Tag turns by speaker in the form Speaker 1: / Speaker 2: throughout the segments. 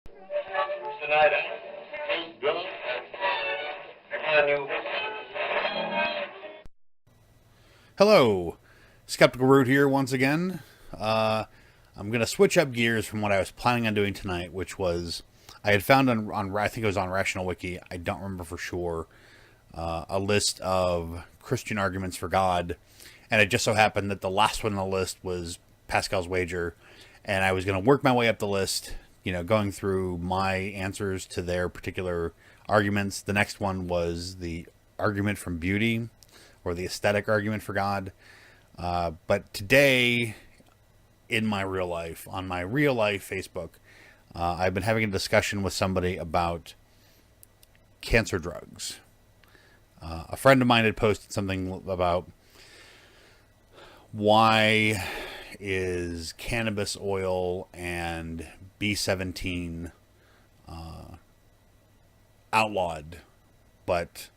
Speaker 1: Tonight, he's drunk. I knew.
Speaker 2: Hello, SkepticalRoot here once again. I'm going to switch up gears from what I was planning on doing tonight, which was, I had found on I think it was on Rational Wiki, I don't remember for sure, a list of Christian arguments for God, and it just so happened that the last one on the list was Pascal's Wager, and I was going to work my way up the list, going through my answers to their particular arguments. The next one was the argument from beauty, or the aesthetic argument for God. But today, in my real life, on my real life Facebook, I've been having a discussion with somebody about cancer drugs. A friend of mine had posted something about why is cannabis oil and B17 outlawed, but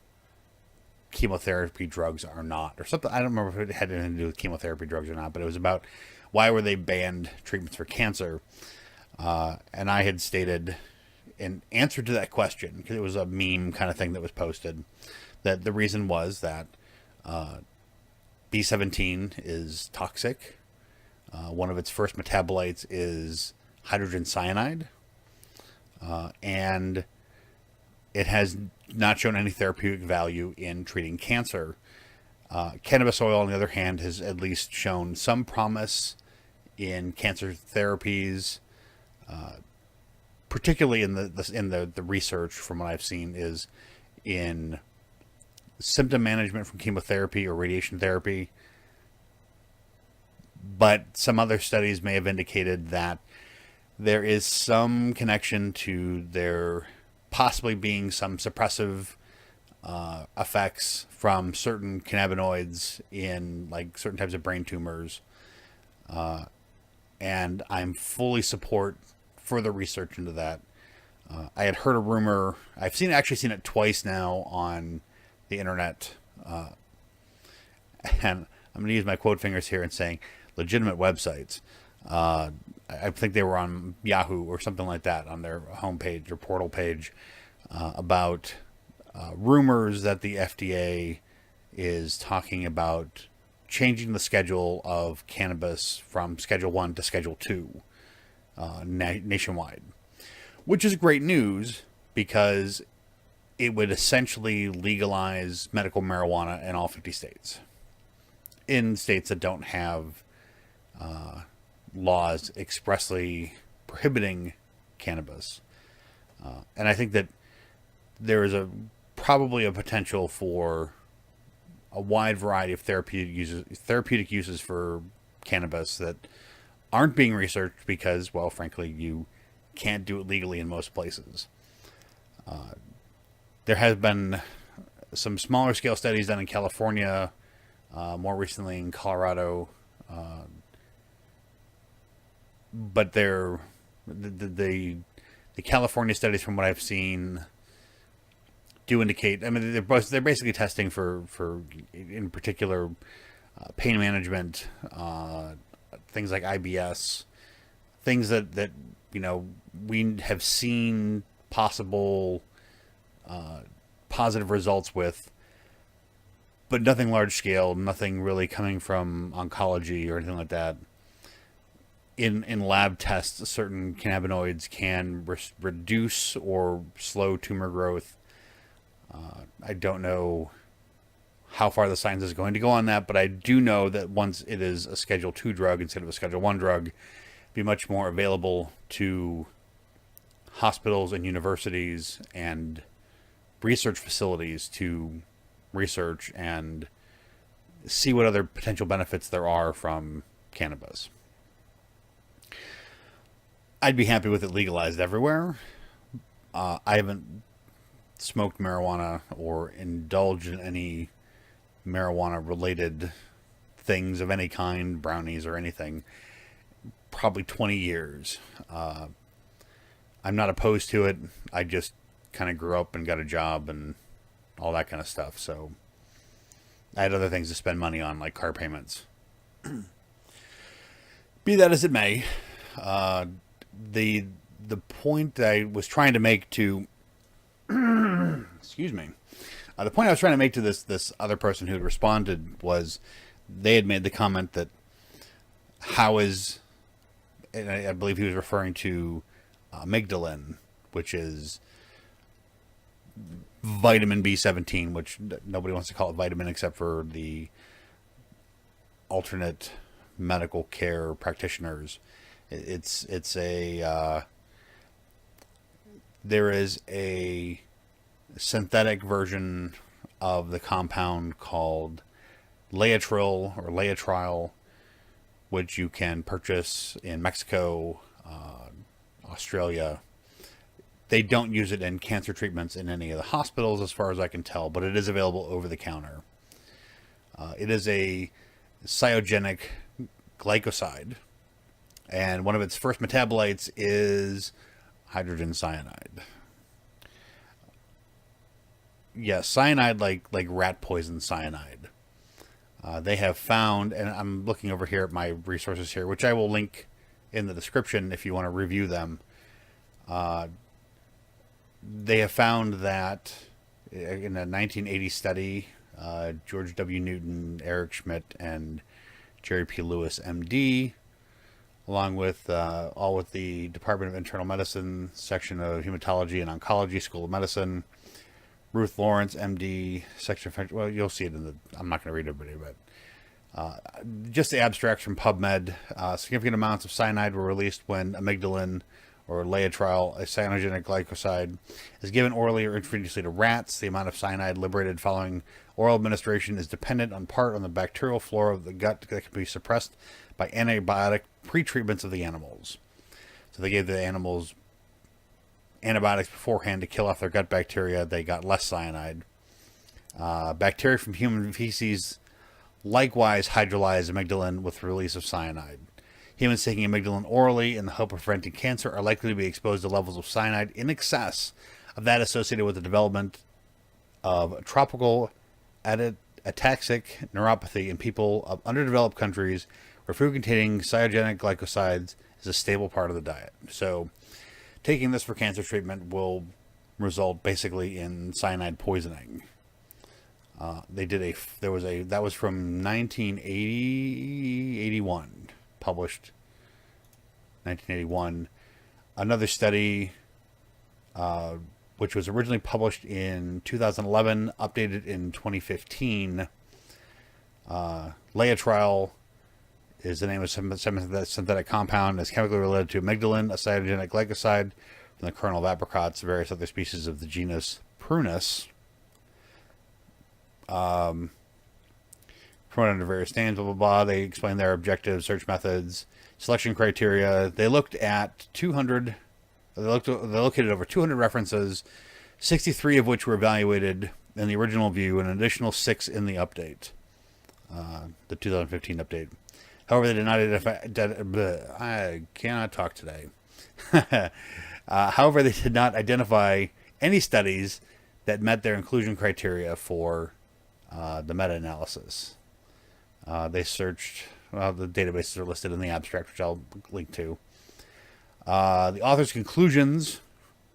Speaker 2: chemotherapy drugs are not, or something. I don't remember if it had anything to do with chemotherapy drugs or not, but it was about why were they banned treatments for cancer. And I had stated in answer to that question, because it was a meme kind of thing that was posted, that the reason was that B17 is toxic. One of its first metabolites is hydrogen cyanide, and it has not shown any therapeutic value in treating cancer. Cannabis oil, on the other hand, has at least shown some promise in cancer therapies, particularly in the research from what I've seen is in symptom management from chemotherapy or radiation therapy. But some other studies may have indicated that there is some connection to there possibly being some suppressive effects from certain cannabinoids in like certain types of brain tumors. And I'm fully support further research into that. I had heard a rumor. I've actually seen it twice now on the internet. And I'm going to use my quote fingers here and saying legitimate websites. I think they were on Yahoo or something like that on their homepage or portal page about rumors that the FDA is talking about changing the schedule of cannabis from Schedule 1 to Schedule 2 nationwide, which is great news because it would essentially legalize medical marijuana in all 50 states. In states that don't have laws expressly prohibiting cannabis. And I think that there is probably a potential for a wide variety of therapeutic uses for cannabis that aren't being researched because, well, frankly, you can't do it legally in most places. There has been some smaller scale studies done in California, more recently in Colorado, but the California studies, from what I've seen, do indicate. I mean, they're basically testing for in particular pain management, things like IBS, things that we have seen possible positive results with, but nothing large scale, nothing really coming from oncology or anything like that. In lab tests, certain cannabinoids can reduce or slow tumor growth. I don't know how far the science is going to go on that, but I do know that once it is a Schedule 2 drug instead of a Schedule 1 drug, be much more available to hospitals and universities and research facilities to research and see what other potential benefits there are from cannabis. I'd be happy with it legalized everywhere. I haven't smoked marijuana or indulged in any marijuana-related things of any kind, brownies or anything, probably 20 years. I'm not opposed to it. I just kind of grew up and got a job and all that kind of stuff. So I had other things to spend money on, like car payments. Be that as it may, the the point I was trying to make to excuse me, the point I was trying to make to this other person who had responded was they had made the comment that how is, and I believe he was referring to amygdalin, which is vitamin B17, which nobody wants to call it vitamin except for the alternate medical care practitioners. It's a there is a synthetic version of the compound called Laetrile or Laetrile, which you can purchase in Mexico, Australia. They don't use it in cancer treatments in any of the hospitals, as far as I can tell, but it is available over the counter. It is a cyanogenic glycoside, and one of its first metabolites is hydrogen cyanide. Yes, cyanide like rat poison cyanide. They have found, and I'm looking over here at my resources here, which I will link in the description if you want to review them. They have found that in a 1980 study, George W. Newton, Eric Schmidt, and Jerry P. Lewis, MD, along with all with the Department of Internal Medicine section of Hematology and Oncology, School of Medicine, Ruth Lawrence, MD, section of, well, you'll see it in the, I'm not going to read everybody, but just the abstracts from PubMed. Significant amounts of cyanide were released when amygdalin, or Laetrile, a cyanogenic glycoside, is given orally or intravenously to rats. The amount of cyanide liberated following oral administration is dependent on part on the bacterial flora of the gut that can be suppressed by antibiotic pretreatments of the animals. So they gave the animals antibiotics beforehand to kill off their gut bacteria. They got less cyanide. Bacteria from human feces likewise hydrolyze amygdalin with release of cyanide. Humans taking amygdalin orally in the hope of preventing cancer are likely to be exposed to levels of cyanide in excess of that associated with the development of tropical ataxic neuropathy in people of underdeveloped countries where food containing cyanogenic glycosides is a stable part of the diet. So taking this for cancer treatment will result basically in cyanide poisoning. That was from 1981, published 1981. Another study, which was originally published in 2011, updated in 2015. Laetrile is the name of synthetic compound. Is chemically related to amygdalin, a cyanogenic glycoside from the kernel of apricots, various other species of the genus Prunus. Promoted under various stands, blah, blah, blah. They explain their objectives, search methods, selection criteria. They looked at 200, they located over 200 references, 63 of which were evaluated in the original view, and an additional 6 in the update, the 2015 update. However, they did not identify, I cannot talk today. However, they did not identify any studies that met their inclusion criteria for the meta-analysis. They searched, the databases are listed in the abstract, which I'll link to. The author's conclusions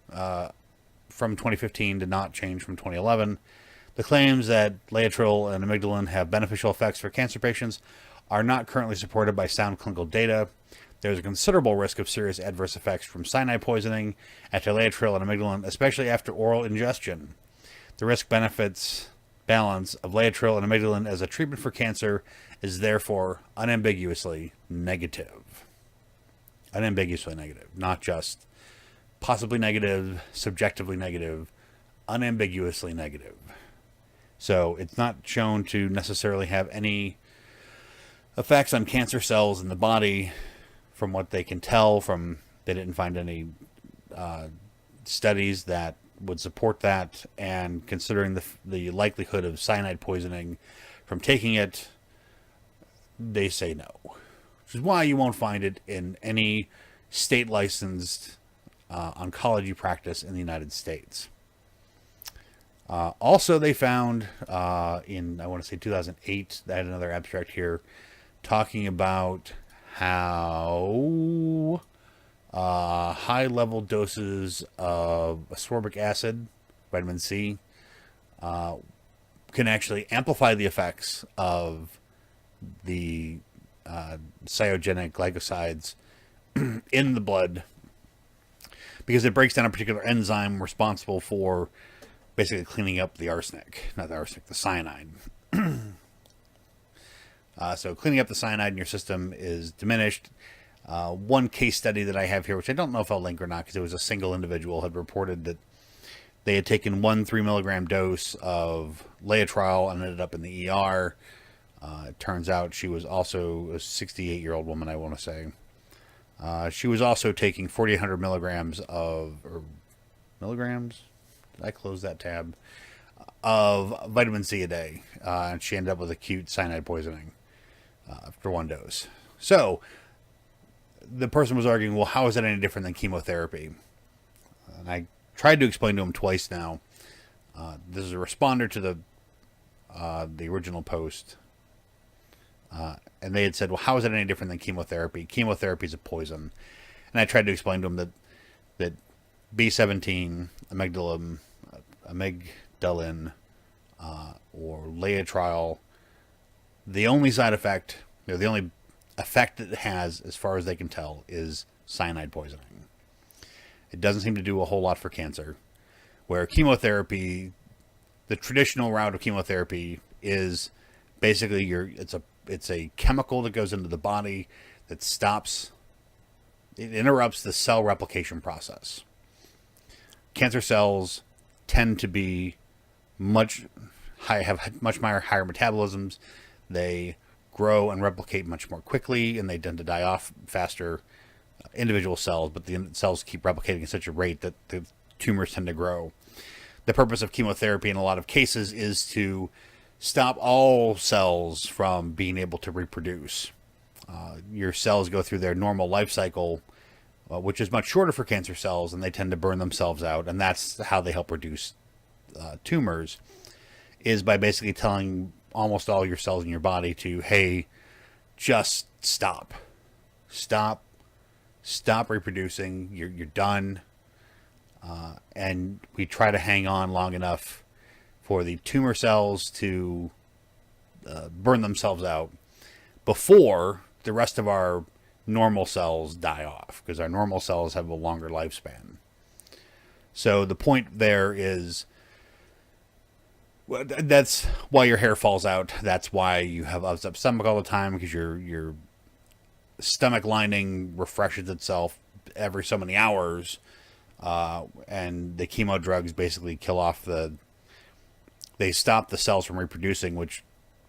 Speaker 2: from 2015 did not change from 2011. The claims that Laetrile and amygdalin have beneficial effects for cancer patients are not currently supported by sound clinical data. There is a considerable risk of serious adverse effects from cyanide poisoning after Laetrile and amygdalin, especially after oral ingestion. The risk-benefits balance of Laetrile and amygdalin as a treatment for cancer is therefore unambiguously negative. Unambiguously negative, not just possibly negative, subjectively negative, unambiguously negative. So it's not shown to necessarily have any effects on cancer cells in the body, from what they can tell. They didn't find any studies that would support that, and considering the likelihood of cyanide poisoning from taking it, they say no. Which is why you won't find it in any state-licensed oncology practice in the United States. Also, they found in, I want to say 2008, I had another abstract here talking about how high level doses of ascorbic acid, vitamin C, can actually amplify the effects of the cytogenic glycosides in the blood, because it breaks down a particular enzyme responsible for basically cleaning up the arsenic, not the arsenic, the cyanide. So cleaning up the cyanide in your system is diminished. One case study that I have here, which I don't know if I'll link or not, because it was a single individual, had reported that they had taken 1 3 milligram dose of Laetrile and ended up in the ER. It turns out she was also a 68-year-old woman, I want to say. She was also taking 4,800 milligrams or milligrams? Did I close that tab? Of vitamin C a day. And she ended up with acute cyanide poisoning after one dose. So, the person was arguing, well, how is that any different than chemotherapy? And I tried to explain to him twice now. This is a responder to the original post. And they had said, well, how is it any different than chemotherapy? Chemotherapy is a poison. And I tried to explain to them that B17, amygdalin, or Laetrile, the only side effect, the only effect that it has, as far as they can tell, is cyanide poisoning. It doesn't seem to do a whole lot for cancer. Where chemotherapy, the traditional route of chemotherapy is basically it's a chemical that goes into the body that it interrupts the cell replication process. Cancer cells tend to be have much higher metabolisms. They grow and replicate much more quickly, and they tend to die off faster. Individual cells, but the cells keep replicating at such a rate that the tumors tend to grow. The purpose of chemotherapy in a lot of cases is to stop all cells from being able to reproduce. Your cells go through their normal life cycle, which is much shorter for cancer cells, and they tend to burn themselves out, and that's how they help reduce tumors, is by basically telling almost all your cells in your body to, hey, just stop reproducing, you're done. And we try to hang on long enough for the tumor cells to burn themselves out before the rest of our normal cells die off, because our normal cells have a longer lifespan. So the point there is, that's why your hair falls out. That's why you have upset stomach all the time, because your stomach lining refreshes itself every so many hours. And the chemo drugs basically they stop the cells from reproducing, which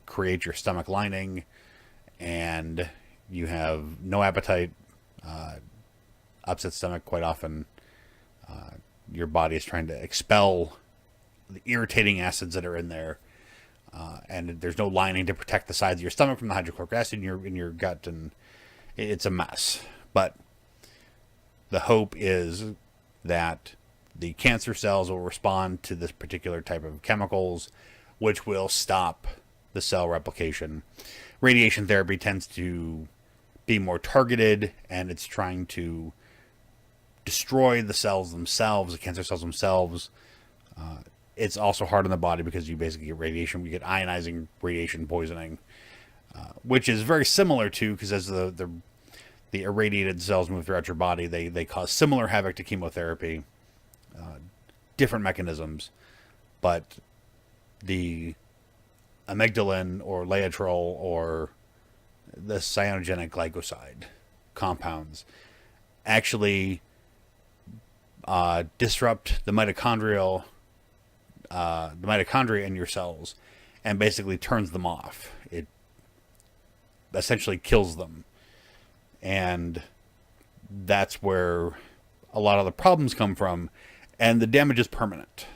Speaker 2: create your stomach lining, and you have no appetite, upset stomach quite often. Your body is trying to expel the irritating acids that are in there, and there's no lining to protect the sides of your stomach from the hydrochloric acid in your gut, and it's a mess. But the hope is that the cancer cells will respond to this particular type of chemicals, which will stop the cell replication. Radiation therapy tends to be more targeted, and it's trying to destroy the cells themselves, the cancer cells themselves. It's also hard on the body because you basically get radiation. You get ionizing radiation poisoning, which is very similar to, because as the irradiated cells move throughout your body, they cause similar havoc to chemotherapy. Different mechanisms, but the amygdalin or Laetrile or the cyanogenic glycoside compounds actually disrupt the mitochondria in your cells and basically turns them off. It essentially kills them. And that's where a lot of the problems come from, and the damage is permanent.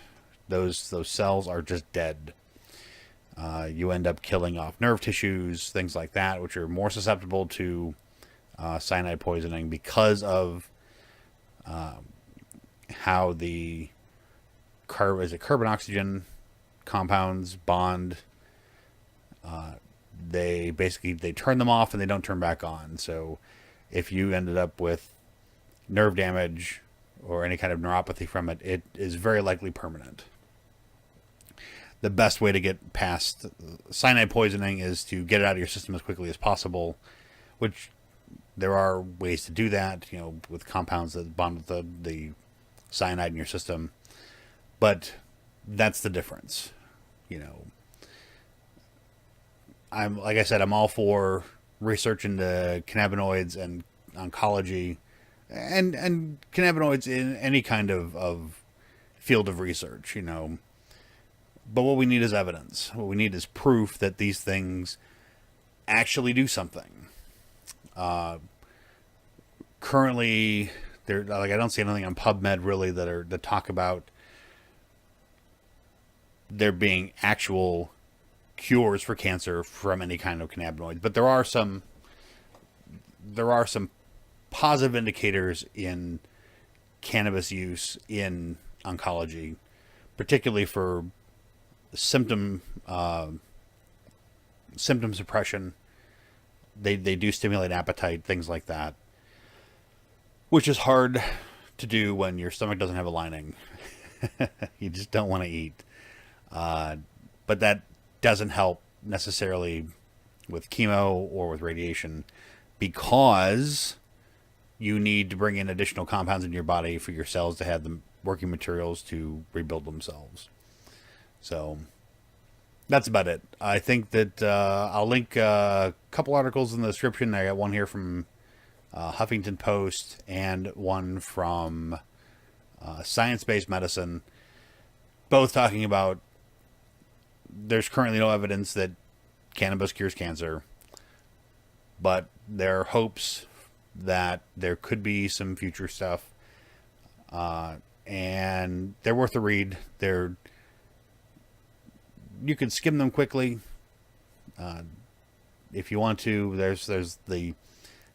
Speaker 2: Those cells are just dead. You end up killing off nerve tissues, things like that, which are more susceptible to cyanide poisoning because of how the carbon oxygen compounds bond. They turn them off and they don't turn back on. So if you ended up with nerve damage or any kind of neuropathy from it, it is very likely permanent. The best way to get past cyanide poisoning is to get it out of your system as quickly as possible, which there are ways to do that, with compounds that bond with the cyanide in your system. But that's the difference. Like I said, I'm all for research into cannabinoids and oncology and cannabinoids in any kind of field of research, But what we need is evidence. What we need is proof that these things actually do something. Currently, I don't see anything on PubMed really that talk about there being actual cures for cancer from any kind of cannabinoid. But there are some positive indicators in cannabis use in oncology, particularly for symptom suppression. They do stimulate appetite, things like that, which is hard to do when your stomach doesn't have a lining. You just don't want to eat. But that doesn't help necessarily with chemo or with radiation, because you need to bring in additional compounds in your body for your cells to have the working materials to rebuild themselves. So that's about it. I think that I'll link a couple articles in the description. I got one here from Huffington Post and one from Science-Based Medicine, both talking about there's currently no evidence that cannabis cures cancer, but there are hopes that there could be some future stuff, and they're worth a read. You can skim them quickly if you want to. There's the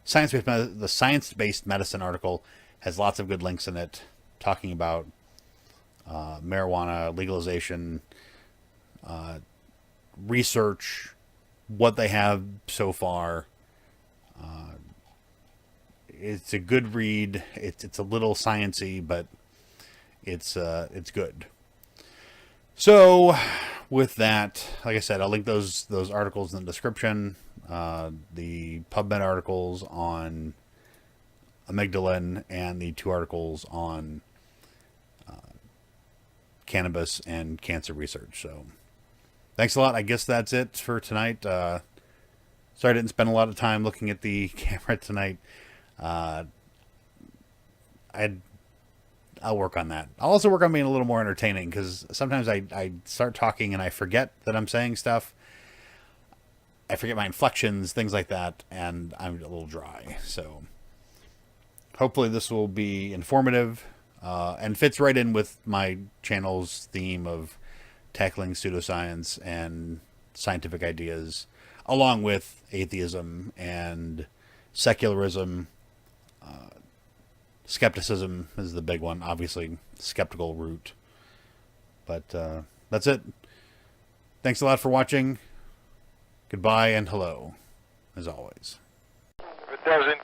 Speaker 2: science-based medicine article has lots of good links in it, talking about marijuana legalization, research, what they have so far. It's a good read. It's a little sciencey, but it's good. So with that, like I said, I'll link those articles in the description. The PubMed articles on amygdalin and the 2 articles on cannabis and cancer research. So thanks a lot. I guess that's it for tonight. Sorry I didn't spend a lot of time looking at the camera tonight. I'll work on that. I'll also work on being a little more entertaining, because sometimes I start talking and I forget that I'm saying stuff. I forget my inflections, things like that, and I'm a little dry. So hopefully this will be informative and fits right in with my channel's theme of tackling pseudoscience and scientific ideas, along with atheism and secularism. Skepticism is the big one, obviously. SkepticalRoot. But that's it. Thanks a lot for watching. Goodbye and hello, as always.
Speaker 1: If it doesn't,